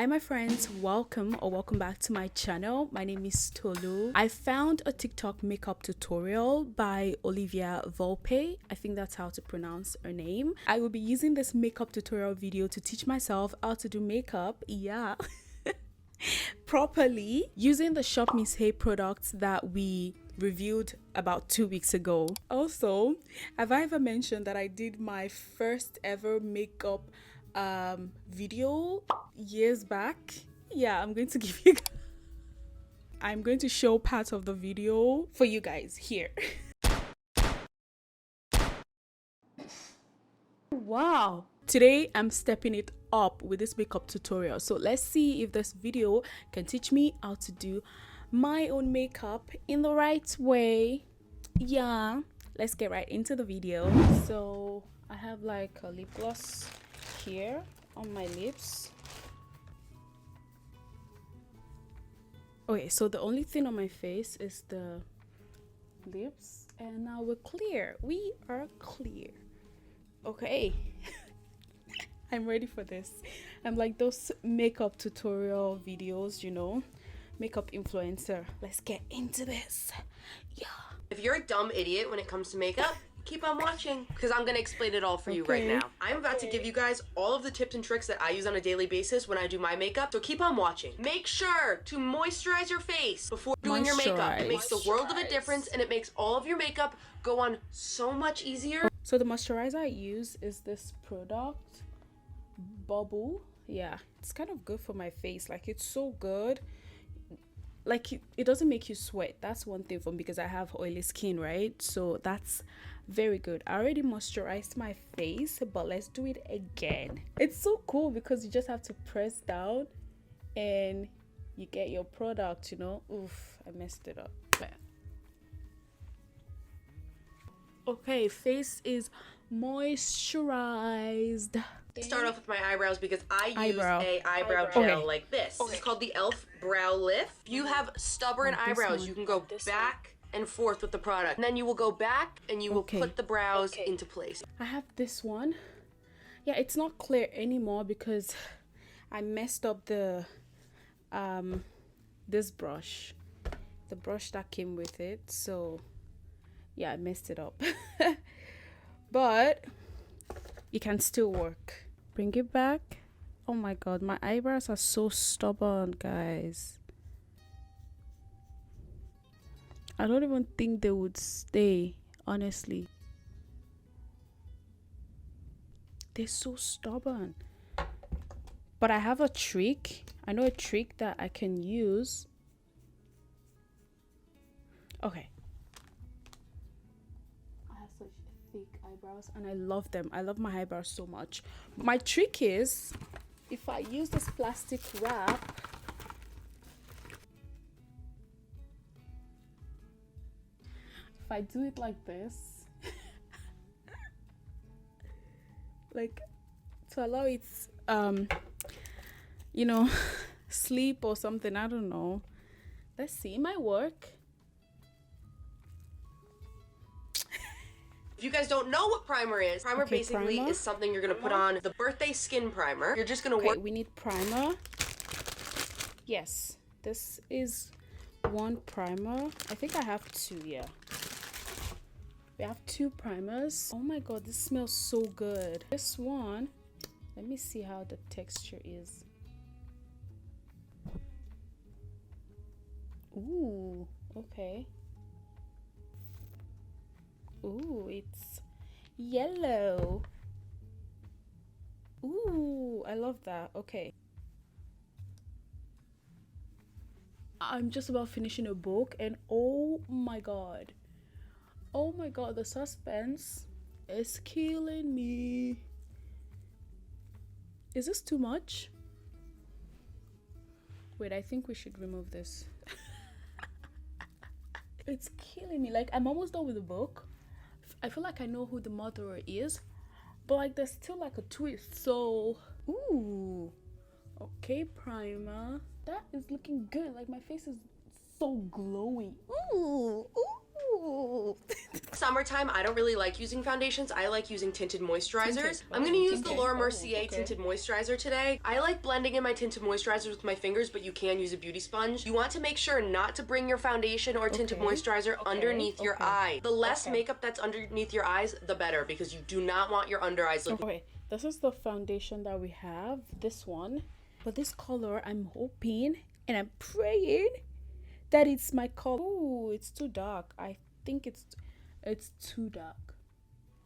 Hi my friends, welcome back to my channel. My name is Tolu. I found a TikTok makeup tutorial by Olivia Volpe. I think that's how to pronounce her name. I will be using this makeup tutorial video to teach myself how to do makeup, properly, using the Shop Miss Hay products that we reviewed about 2 weeks ago. Also, have I ever mentioned that I did my first ever makeup video years back? Yeah, I'm going to show parts of the video for you guys here. Wow, today I'm stepping it up with this makeup tutorial, so let's see if this video can teach me how to do my own makeup in the right way. Yeah, let's get right into the video. So I have like a lip gloss here on my lips. Okay, so the only thing on my face is the lips, and now we're clear. We are clear. Okay. I'm ready for this. I'm like those makeup tutorial videos, you know, makeup influencer. Let's get into this. Yeah. If you're a dumb idiot when it comes to makeup, keep on watching, because I'm going to explain it all for you right now. I'm about to give you guys all of the tips and tricks that I use on a daily basis when I do my makeup, so keep on watching. Make sure to moisturize your face before doing your makeup. It makes the world of a difference, and it makes all of your makeup go on so much easier. So the moisturizer I use is this product, Bubble. Yeah, it's kind of good for my face. Like, it's so good. Like, it doesn't make you sweat. That's one thing for me, because I have oily skin, right? So that's very good. I already moisturized my face, but let's do it again. It's so cool because you just have to press down and you get your product, you know. Oof, I messed it up. Okay, face is moisturized. Start off with my eyebrows because I use a eyebrow gel like this. This is called the e.l.f. Brow Lift. If you have stubborn eyebrows, you can go back and forth with the product. And then you will go back and you will put the brows into place. I have this one. Yeah, it's not clear anymore because I messed up the this brush. The brush that came with it. So yeah, I messed it up. But it can still work. Bring it back. Oh my god, my eyebrows are so stubborn, guys. I don't even think they would stay, honestly. They're so stubborn. But I have a trick. I know a trick that I can use. Okay. I have such thick eyebrows and I love them. I love my eyebrows so much. My trick is, if I use this plastic wrap, if I do it like this, like to allow it you know, sleep or something, I don't know. Let's see, it might work. If you guys don't know what primer is, primer basically is something you're gonna put on the birthday skin primer. You're just gonna work. We need primer. Yes, this is one primer. I think I have two. Yeah, we have two primers. Oh my god, this smells so good. This one, let me see how the texture is. Ooh, okay. Ooh, it's yellow. Ooh, I love that. Okay. I'm just about finishing a book and oh my god. Oh my god, the suspense is killing me. Is this too much? Wait, I think we should remove this. It's killing me. Like, I'm almost done with the book. I feel like I know who the murderer is, but like there's still like a twist. So, ooh, okay, primer. That is looking good. Like, my face is so glowy. Ooh, ooh, Ooh. Summertime, I don't really like using foundations. I like using tinted moisturizers. Tinted. I'm gonna use the Tinted. Laura Mercier Okay. tinted moisturizer today. I like blending in my tinted moisturizers with my fingers, but you can use a beauty sponge. You want to make sure not to bring your foundation or tinted moisturizer underneath your eye. The less makeup that's underneath your eyes, the better, because you do not want your under eyes looking. Okay, this is the foundation that we have, this one. But this color, I'm hoping and I'm praying that it's my color. Ooh, it's too dark. I think it's too dark.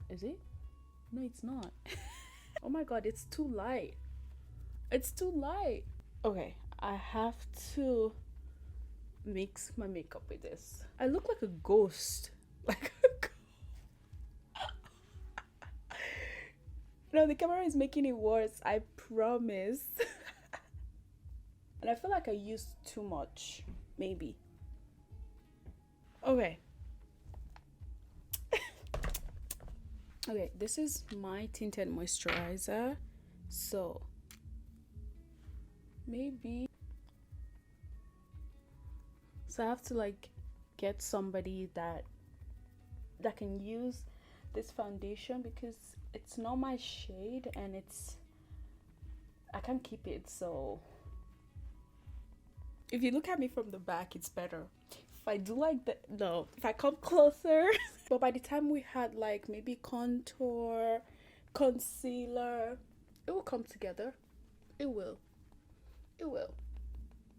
Is it? No, it's not. Oh my god, it's too light. It's too light. Okay, I have to mix my makeup with this. I look like a ghost. Like a ghost. No, the camera is making it worse, I promise. And I feel like I used too much, maybe. Okay. Okay, this is my tinted moisturizer. So, maybe. So I have to like get somebody that can use this foundation because it's not my shade and I can't keep it. So if you look at me from the back, it's better. If I do like if I come closer. But by the time we had like maybe contour, concealer, it will come together. It will.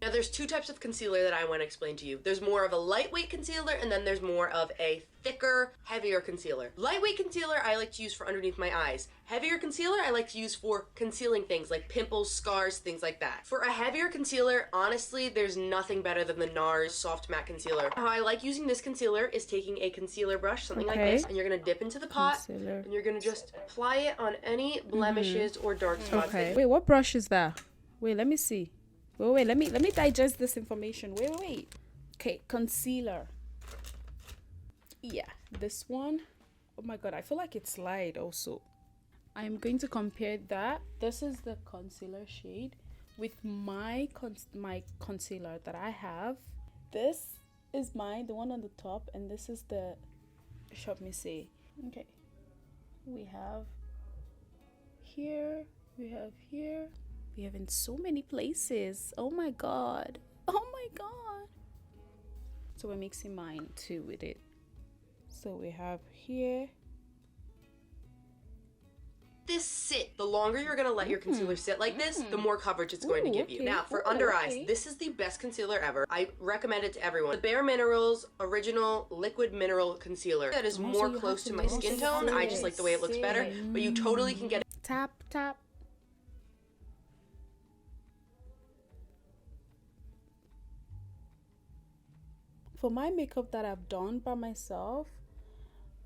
Now there's two types of concealer that I want to explain to you. There's more of a lightweight concealer and then there's more of a thicker, heavier concealer. Lightweight concealer I like to use for underneath my eyes. Heavier concealer I like to use for concealing things like pimples, scars, things like that. For a heavier concealer, honestly, there's nothing better than the NARS Soft Matte Concealer. How I like using this concealer is taking a concealer brush, something like this, and you're gonna dip into the pot and you're gonna just apply it on any blemishes or dark spots. Okay. Wait, what brush is that? Wait, let me see. Wait, let me digest this information. Wait. Okay, concealer. Yeah, this one. Oh my god, I feel like it's light also. I'm going to compare that. This is the concealer shade with my concealer that I have. This is mine, the one on the top, and this is the Shop Me Say. Okay. We have here, we have here. We have in so many places. Oh my god. So we're mixing mine too with it. So we have here. This sit. The longer you're gonna let your concealer sit like this, the more coverage it's going to give you. Now, for under eyes, this is the best concealer ever. I recommend it to everyone. The Bare Minerals Original Liquid Mineral Concealer. That is more close to my skin tone. I just like the way it looks better, but you totally can get it. Tap. For my makeup that I've done by myself,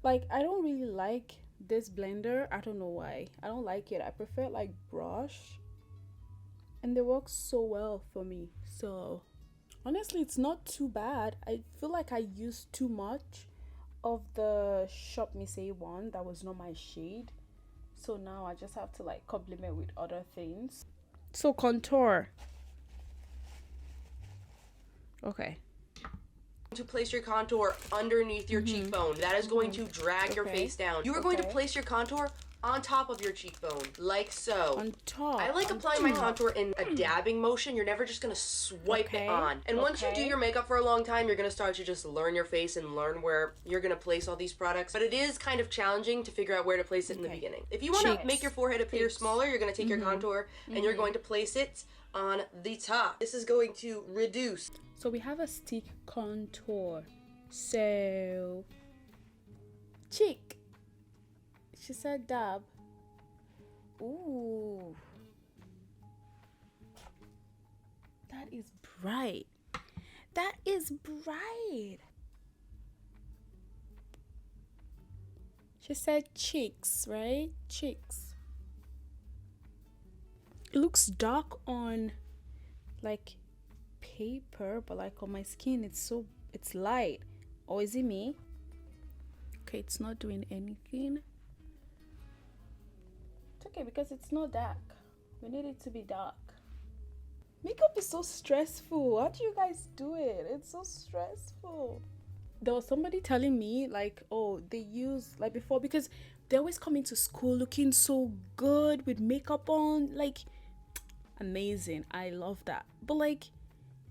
like I don't really like this blender. I don't know why. I don't like it. I prefer like brush, and they work so well for me. So honestly, it's not too bad. I feel like I used too much of the Shop Me Say one that was not my shade. So now I just have to like complement with other things. So contour. Okay. To place your contour underneath your cheekbone. That is going to drag your face down. You are going to place your contour on top of your cheekbone, like so. On top. I like applying my contour in a dabbing motion. You're never just gonna swipe it on. And once you do your makeup for a long time, you're gonna start to just learn your face and learn where you're gonna place all these products. But it is kind of challenging to figure out where to place it in the beginning. If you want to make your forehead appear smaller, you're gonna take your contour and you're going to place it on the top. This is going to reduce. So we have a stick contour. So cheek. She said dab. Ooh. That is bright. She said cheeks, right? Cheeks. It looks dark on like paper, but like on my skin it's light. Or is it me? Okay, it's not doing anything. It's okay because it's not dark. We need it to be dark. Makeup is so stressful. How do you guys do it? It's so stressful. there was somebody telling me like, oh, they use like before, because they always come into school looking so good with makeup on, like amazing. I love that. But like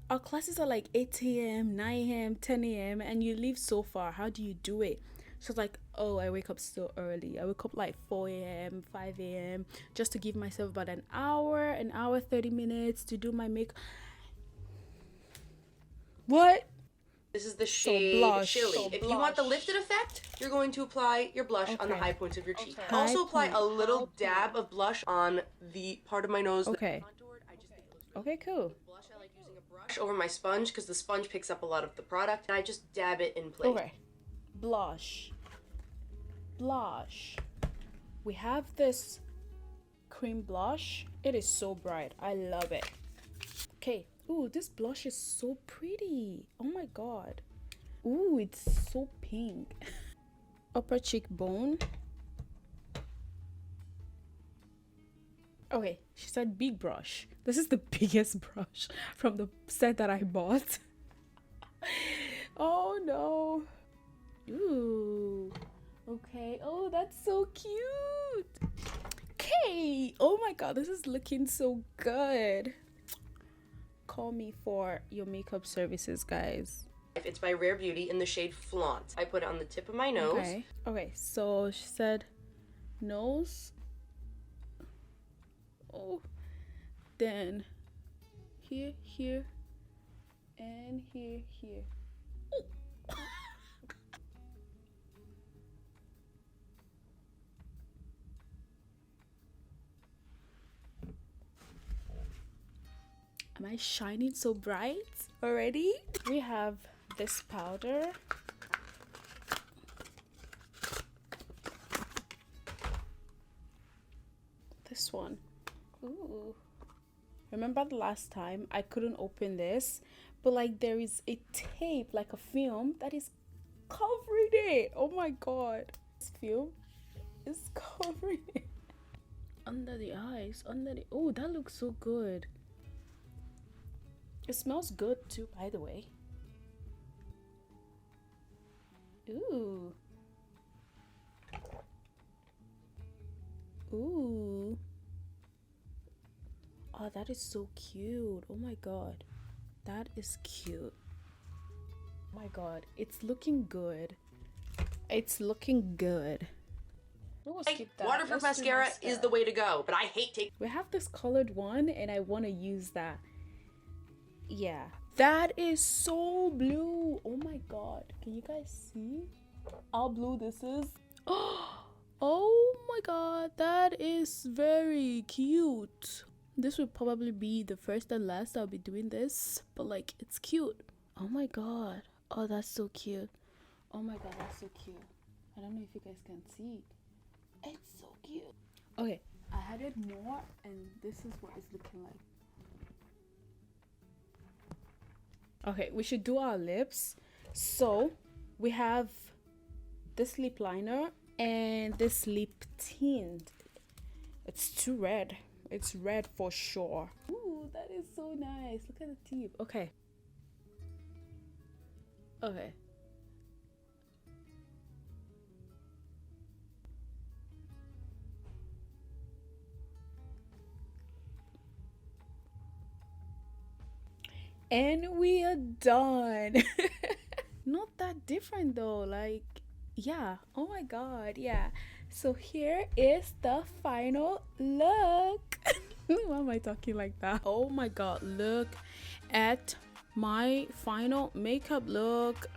our classes are like 8 a.m, 9 a.m, 10 a.m, and you live so far. How do you do it? So it's like, oh, I wake up so early. I wake up like 4 a.m, 5 a.m, just to give myself about an hour 30 minutes to do my makeup. What? This is the shade Chili. If you want the lifted effect, you're going to apply your blush on the high points of your cheek. Also apply a little dab of blush on the part of my nose. Okay. Okay, cool. Blush, I like using a brush over my sponge because the sponge picks up a lot of the product, and I just dab it in place. Okay. Blush. We have this cream blush. It is so bright. I love it. Okay. Ooh, this blush is so pretty. Oh my god. Ooh, it's so pink. Upper cheekbone. Okay, she said big brush. This is the biggest brush from the set that I bought. Oh no. Ooh. Okay. Oh, that's so cute. Okay. Oh my god, this is looking so good. Call me for your makeup services, guys. It's by Rare Beauty in the shade Flaunt. I put it on the tip of my nose. Okay, so she said nose. Oh, then here, and here. Oh. Am I shining so bright already? We have this powder. This one. Ooh. Remember the last time I couldn't open this, but like there is a tape, like a film that is covering it. Oh my god. This film is covering it. Under the eyes, oh, that looks so good. It smells good too, by the way. Ooh. Ooh. Oh, that is so cute. Oh my god. That is cute. Oh my god. It's looking good. It's looking good. We'll skip that. Waterproof mascara is the way to go, but I hate taking... We have this colored one and I want to use that. Yeah, that is so blue. Oh my god, can you guys see how blue this is? Oh my god, that is very cute. This would probably be the first and last I'll be doing this, but like it's cute. Oh my god. Oh, that's so cute. Oh my god, that's so cute. I don't know if you guys can see. It's so cute. Okay, I added more and this is what it's looking like. Okay, we should do our lips. So we have this lip liner and this lip tint. It's too red. It's red for sure. Ooh, that is so nice. Look at the tip. Okay. Okay. And we are done. Not that different though, like yeah. Oh my god, yeah. So here is the final look. Why am I talking like that? Oh my god, look at my final makeup look.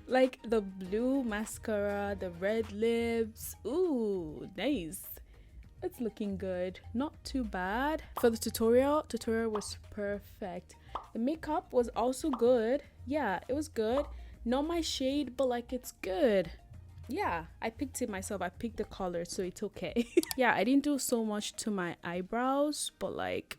Like the blue mascara, the red lips. Ooh, nice. It's looking good, not too bad. For the tutorial was perfect. The makeup was also good. Yeah, it was good. Not my shade, but like it's good. Yeah, I picked it myself. I picked the color, so it's okay. Yeah, I didn't do so much to my eyebrows, but like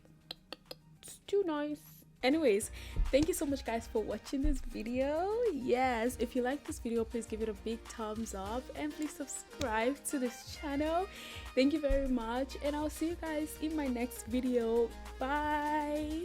it's too nice. Anyways, thank you so much guys for watching this video. Yes, if you like this video, please give it a big thumbs up and please subscribe to this channel. Thank you very much and I'll see you guys in my next video. Bye.